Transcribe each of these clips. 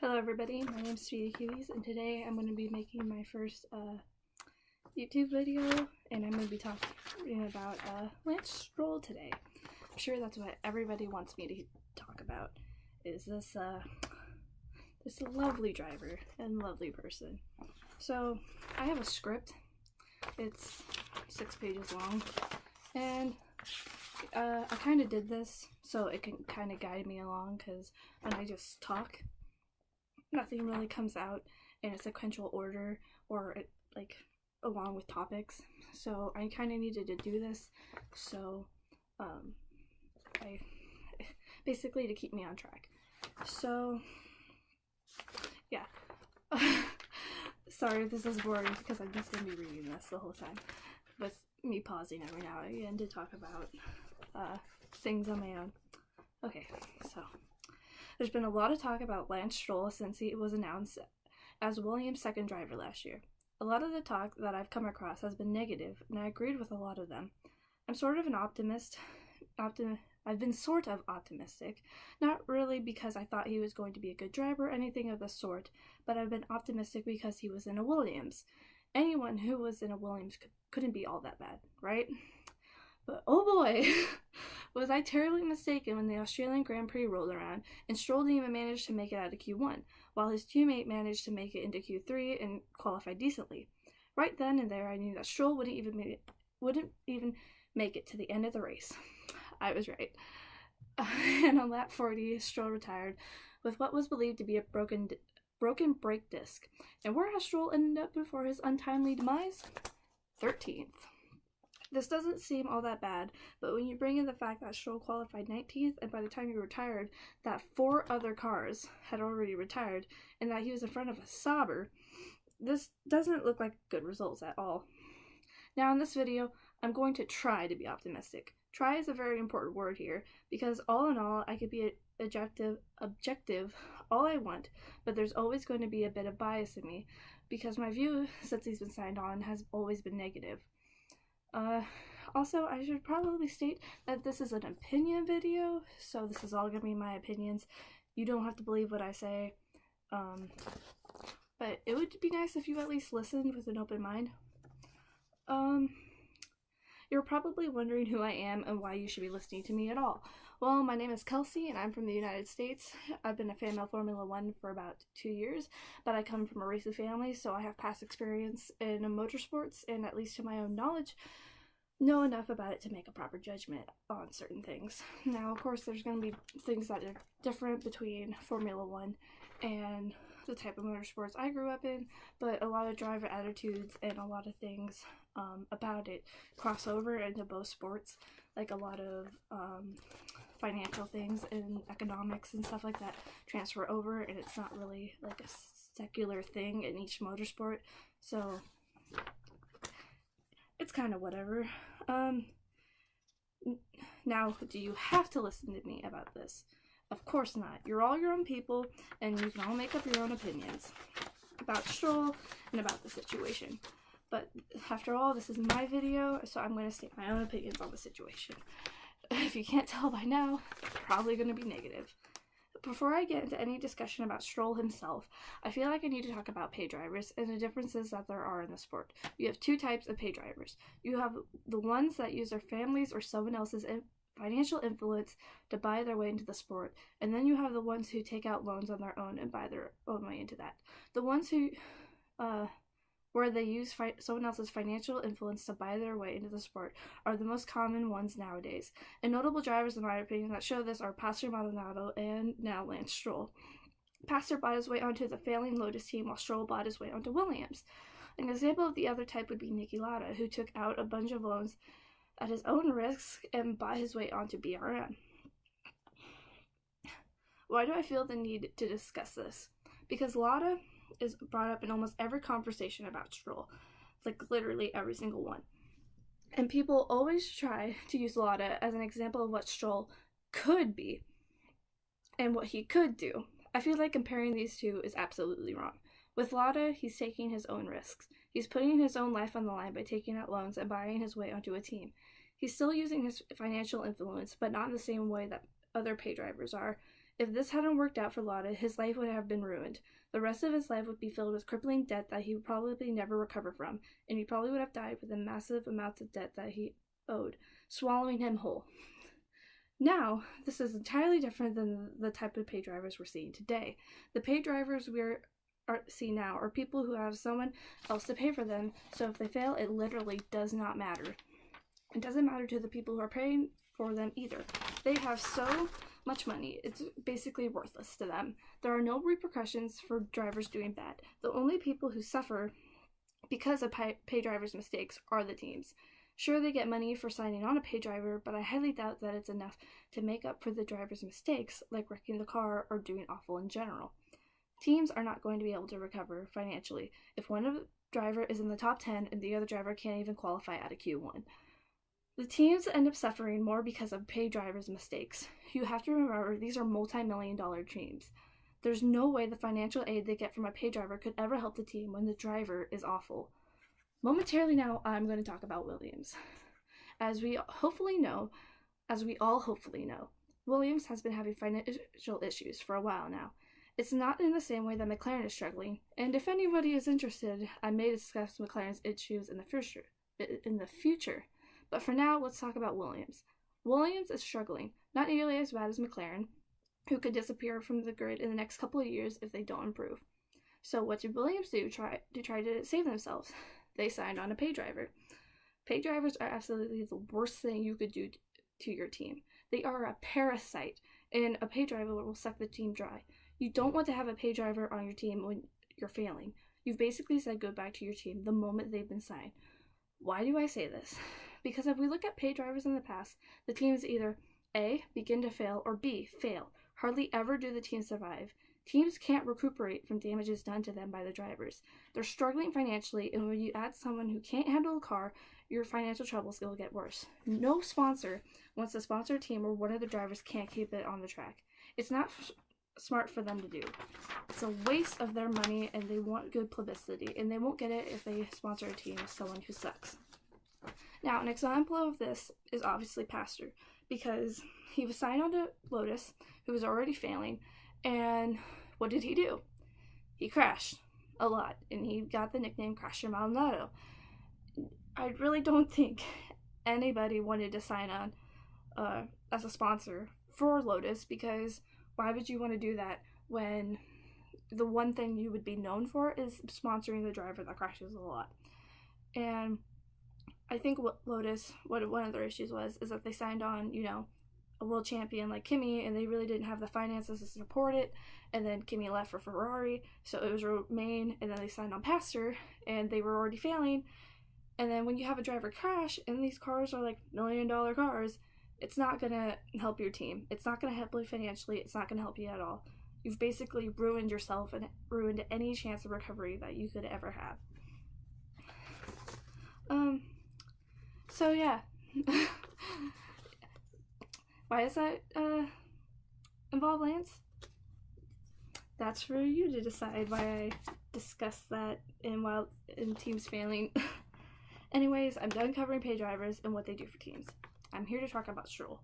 Hello everybody, my name is Sweetie Kiwis, and today I'm going to be making my first YouTube video, and I'm going to be talking about Lance Stroll today. I'm sure that's what everybody wants me to talk about, is this lovely driver and lovely person. So, I have a script. It's 6 pages long, and I kind of did this so it can kind of guide me along, because when I just talk, nothing really comes out in a sequential order or like along with topics. So I kind of needed to do this, so I basically to keep me on track. So yeah. Sorry if this is boring, because I'm just gonna be reading this the whole time with me pausing every now and again to talk about things on my own. Okay, so there's been a lot of talk about Lance Stroll since he was announced as Williams' second driver last year. A lot of the talk that I've come across has been negative, and I agreed with a lot of them. I'm sort of an optimist. I've been sort of optimistic, not really because I thought he was going to be a good driver or anything of the sort, but I've been optimistic because he was in a Williams. Anyone who was in a Williams couldn't be all that bad, right? But oh boy, was I terribly mistaken when the Australian Grand Prix rolled around and Stroll didn't even manage to make it out of Q1, while his teammate managed to make it into Q3 and qualify decently. Right then and there, I knew that Stroll wouldn't even make it to the end of the race. I was right. And on lap 40, Stroll retired with what was believed to be a broken brake disc. And where has Stroll ended up before his untimely demise? 13th. This doesn't seem all that bad, but when you bring in the fact that Stroll qualified 19th, and by the time he retired, that 4 other cars had already retired, and that he was in front of a Sauber, this doesn't look like good results at all. Now in this video, I'm going to try to be optimistic. Try is a very important word here, because all in all, I could be objective all I want, but there's always going to be a bit of bias in me, because my view, since he's been signed on, has always been negative. Also, I should probably state that this is an opinion video, so this is all gonna be my opinions. You don't have to believe what I say, but it would be nice if you at least listened with an open mind. You're probably wondering who I am and why you should be listening to me at all. Well, my name is Kelsey, and I'm from the United States. I've been a fan of Formula 1 for about 2 years, but I come from a racing family, so I have past experience in motorsports, and at least to my own knowledge, know enough about it to make a proper judgment on certain things. Now, of course, there's going to be things that are different between Formula 1 and the type of motorsports I grew up in, but a lot of driver attitudes and a lot of things about it cross over into both sports, like a lot of financial things and economics and stuff like that transfer over, and it's not really like a secular thing in each motorsport, so it's kind of whatever. Now, do you have to listen to me about this? Of course not. You're all your own people, and you can all make up your own opinions about Stroll and about the situation. But after all, this is my video, so I'm going to state my own opinions on the situation. If you can't tell by now, probably going to be negative. Before I get into any discussion about Stroll himself, I feel like I need to talk about pay drivers and the differences that there are in the sport. You have 2 types of pay drivers. You have the ones that use their families or someone else's financial influence to buy their way into the sport, and then you have the ones who take out loans on their own and buy their own way into that. The ones who where they use someone else's financial influence to buy their way into the sport are the most common ones nowadays. And notable drivers, in my opinion, that show this are Pastor Maldonado and now Lance Stroll. Pastor bought his way onto the failing Lotus team, while Stroll bought his way onto Williams. An example of the other type would be Niki Lauda, who took out a bunch of loans at his own risk and bought his way onto BRM. Why do I feel the need to discuss this? Because Lauda is brought up in almost every conversation about Stroll, like literally every single one. And people always try to use Lauda as an example of what Stroll could be and what he could do. I feel like comparing these two is absolutely wrong. With Lauda, he's taking his own risks. He's putting his own life on the line by taking out loans and buying his way onto a team. He's still using his financial influence, but not in the same way that other pay drivers are, If this hadn't worked out for Lauda, his life would have been ruined. The rest of his life would be filled with crippling debt that he would probably never recover from, and he probably would have died with the massive amounts of debt that he owed, swallowing him whole. Now, this is entirely different than the type of paid drivers we're seeing today. The paid drivers we're seeing now are people who have someone else to pay for them, so if they fail, it literally does not matter. It doesn't matter to the people who are paying for them either. They have so much money, it's basically worthless to them. There are no repercussions for drivers doing bad. The only people who suffer because of pay drivers' mistakes are the teams. Sure, they get money for signing on a pay driver, but I highly doubt that it's enough to make up for the driver's mistakes, like wrecking the car or doing awful in general. Teams are not going to be able to recover financially if one driver is in the top 10 and the other driver can't even qualify out of Q1. The teams end up suffering more because of pay drivers' mistakes. You have to remember, these are multi-million-dollar teams. There's no way the financial aid they get from a pay driver could ever help the team when the driver is awful. Momentarily now, I'm going to talk about Williams. As we all hopefully know, Williams has been having financial issues for a while now. It's not in the same way that McLaren is struggling, and if anybody is interested, I may discuss McLaren's issues in the future. But for now, let's talk about Williams. Williams is struggling, not nearly as bad as McLaren, who could disappear from the grid in the next couple of years if they don't improve. So what did Williams do to try to save themselves? They signed on a pay driver. Pay drivers are absolutely the worst thing you could do to your team. They are a parasite, and a pay driver will suck the team dry. You don't want to have a pay driver on your team when you're failing. You've basically said goodbye to your team the moment they've been signed. Why do I say this? Because if we look at pay drivers in the past, the teams either A, begin to fail, or B, fail. Hardly ever do the teams survive. Teams can't recuperate from damages done to them by the drivers. They're struggling financially, and when you add someone who can't handle a car, your financial troubles will get worse. No sponsor wants to sponsor a team where one of the drivers can't keep it on the track. It's not smart for them to do. It's a waste of their money, and they want good publicity, and they won't get it if they sponsor a team with someone who sucks. Now, an example of this is obviously Pastor, because he was signed on to Lotus, who was already failing, and what did he do? He crashed a lot, and he got the nickname Crasher Maldonado. I really don't think anybody wanted to sign on as a sponsor for Lotus, because why would you want to do that when the one thing you would be known for is sponsoring the driver that crashes a lot? And I think what Lotus, what one of their issues was, is that they signed on, a world champion like Kimi, and they really didn't have the finances to support it, and then Kimi left for Ferrari, so it was Romain, and then they signed on Pastor, and they were already failing, and then when you have a driver crash, and these cars are like $1 million cars, it's not going to help your team. It's not going to help you financially. It's not going to help you at all. You've basically ruined yourself and ruined any chance of recovery that you could ever have. So yeah. Why does that involve Lance? That's for you to decide why I discussed that while teams failing. Anyways, I'm done covering pay drivers and what they do for teams. I'm here to talk about Stroll.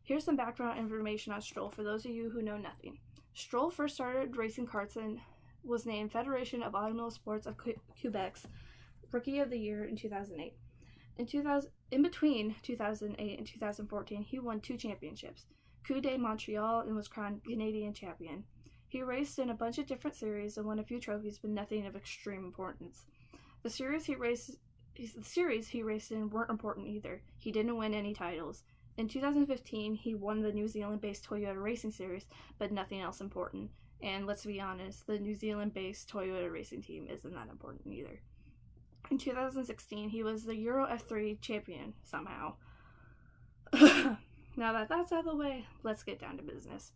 Here's some background information on Stroll for those of you who know nothing. Stroll first started racing karts and was named Federation of Automobile Sports of Quebec's Rookie of the Year in 2008. In between 2008 and 2014, he won 2 championships, Coupe de Montreal, and was crowned Canadian champion. He raced in a bunch of different series and won a few trophies, but nothing of extreme importance. The series he raced in weren't important either. He didn't win any titles. In 2015, he won the New Zealand-based Toyota Racing Series, but nothing else important. And let's be honest, the New Zealand-based Toyota Racing team isn't that important either. In 2016, he was the Euro F3 champion somehow. Now that that's out of the way, let's get down to business.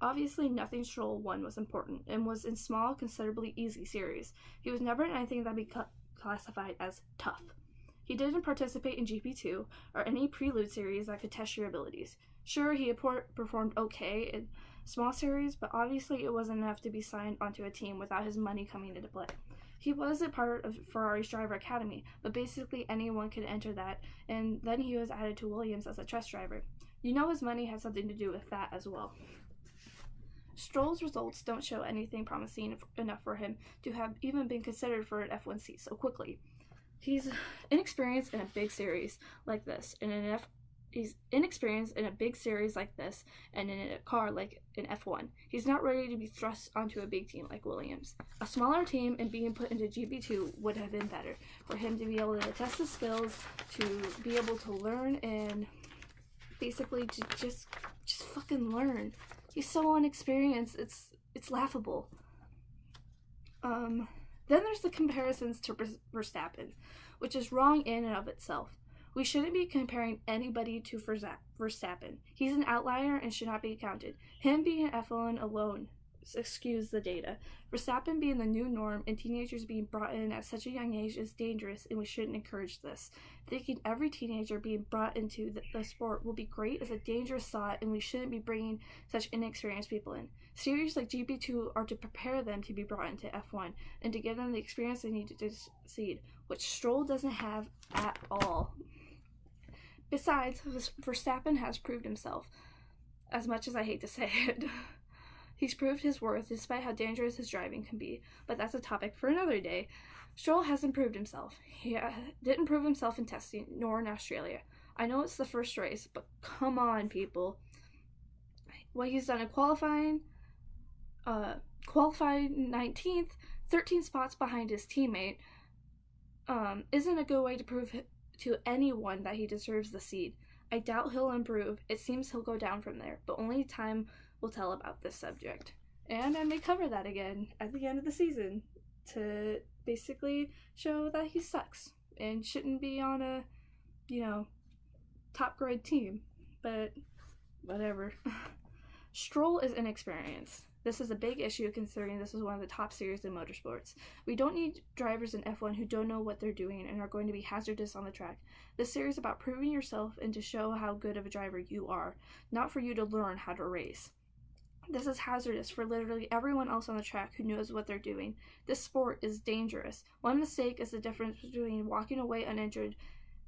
Obviously, nothing Stroll won was important, and was in small, considerably easy series. He was never in anything that would be classified as tough. He didn't participate in GP2 or any prelude series that could test your abilities. Sure, he performed okay in small series, but obviously it wasn't enough to be signed onto a team without his money coming into play. He was a part of Ferrari's driver academy, but basically anyone could enter that, and then he was added to Williams as a test driver. His money had something to do with that as well. Stroll's results don't show anything promising enough for him to have even been considered for an F1 seat so quickly. He's inexperienced in a big series like this, he's inexperienced in a big series like this, and in a car like an F1. He's not ready to be thrust onto a big team like Williams. A smaller team and being put into GP2 would have been better for him to be able to test his skills, to be able to learn, and basically to just fucking learn. He's so inexperienced, it's laughable. Then there's the comparisons to Verstappen, which is wrong in and of itself. We shouldn't be comparing anybody to Verstappen. He's an outlier and should not be counted. Him being an F1 alone skews the data. Verstappen being the new norm and teenagers being brought in at such a young age is dangerous, and we shouldn't encourage this. Thinking every teenager being brought into the sport will be great is a dangerous thought, and we shouldn't be bringing such inexperienced people in. Series like GP2 are to prepare them to be brought into F1 and to give them the experience they need to succeed, which Stroll doesn't have at all. Besides, Verstappen has proved himself, as much as I hate to say it. He's proved his worth despite how dangerous his driving can be, but that's a topic for another day. Stroll hasn't proved himself. He didn't prove himself in testing, nor in Australia. I know it's the first race, but come on, people. What he's done in qualifying 19th, 13 spots behind his teammate, isn't a good way to prove to anyone that he deserves the seed. I doubt he'll improve. It seems he'll go down from there, but only time will tell about this subject. And I may cover that again at the end of the season to basically show that he sucks and shouldn't be on a, top grade team. But whatever. Stroll is inexperienced. This is a big issue considering this is one of the top series in motorsports. We don't need drivers in F1 who don't know what they're doing and are going to be hazardous on the track. This series is about proving yourself and to show how good of a driver you are, not for you to learn how to race. This is hazardous for literally everyone else on the track who knows what they're doing. This sport is dangerous. One mistake is the difference between walking away uninjured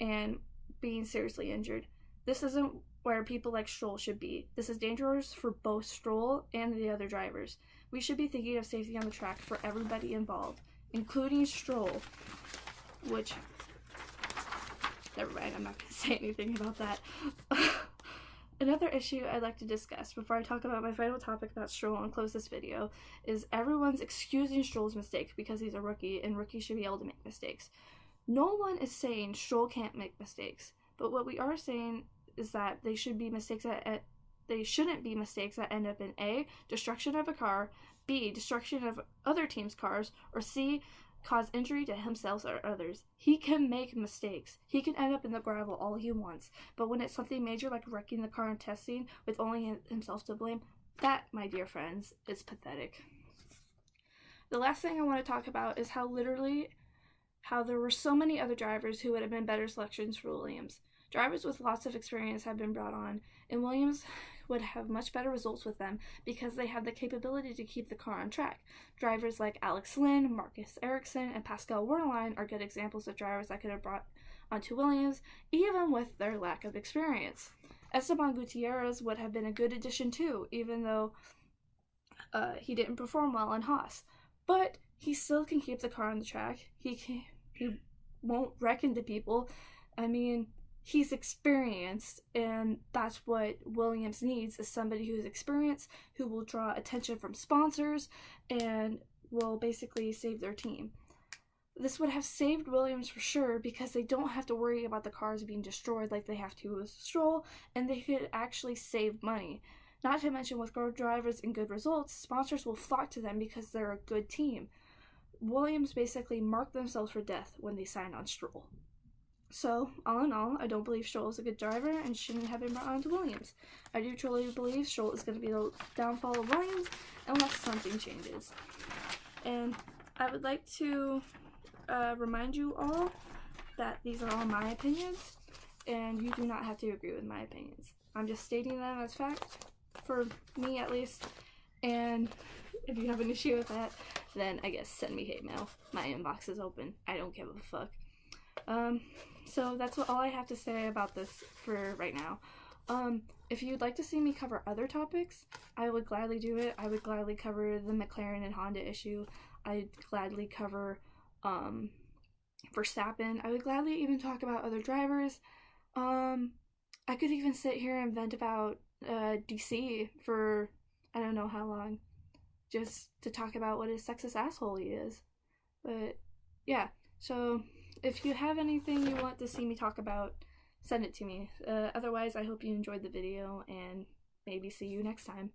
and being seriously injured. This isn't where people like Stroll should be. This is dangerous for both Stroll and the other drivers. We should be thinking of safety on the track for everybody involved, including Stroll, which, never mind, I'm not going to say anything about that. Another issue I'd like to discuss before I talk about my final topic about Stroll and close this video is everyone's excusing Stroll's mistakes because he's a rookie and rookies should be able to make mistakes. No one is saying Stroll can't make mistakes, but what we are saying is that they shouldn't be mistakes that end up in A, destruction of a car, B, destruction of other teams' cars, or C, cause injury to himself or others. He can make mistakes. He can end up in the gravel all he wants, but when it's something major like wrecking the car and testing with only himself to blame, that, my dear friends, is pathetic. The last thing I want to talk about is how there were so many other drivers who would have been better selections for Williams. Drivers with lots of experience have been brought on, and Williams would have much better results with them because they have the capability to keep the car on track. Drivers like Alex Lynn, Marcus Ericsson, and Pascal Wehrlein are good examples of drivers that could have brought onto Williams, even with their lack of experience. Esteban Gutierrez would have been a good addition too, even though he didn't perform well in Haas. But he still can keep the car on the track. He won't wreck into people. I mean, he's experienced, and that's what Williams needs, is somebody who's experienced, who will draw attention from sponsors, and will basically save their team. This would have saved Williams for sure, because they don't have to worry about the cars being destroyed like they have to with Stroll, and they could actually save money. Not to mention, with good drivers and good results, sponsors will flock to them because they're a good team. Williams basically marked themselves for death when they signed on Stroll. So, all in all, I don't believe Stroll is a good driver and shouldn't have been brought on to Williams. I do truly believe Stroll is going to be the downfall of Williams unless something changes. And I would like to remind you all that these are all my opinions, and you do not have to agree with my opinions. I'm just stating them as fact, for me at least, and if you have an issue with that, then I guess send me hate mail. My inbox is open. I don't give a fuck. So that's all I have to say about this for right now. If you'd like to see me cover other topics, I would gladly do it. I would gladly cover the McLaren and Honda issue. I'd gladly cover Verstappen. I would gladly even talk about other drivers. I could even sit here and vent about DC for I don't know how long, just to talk about what a sexist asshole he is. But yeah, so if you have anything you want to see me talk about, send it to me. Otherwise, I hope you enjoyed the video, and maybe see you next time.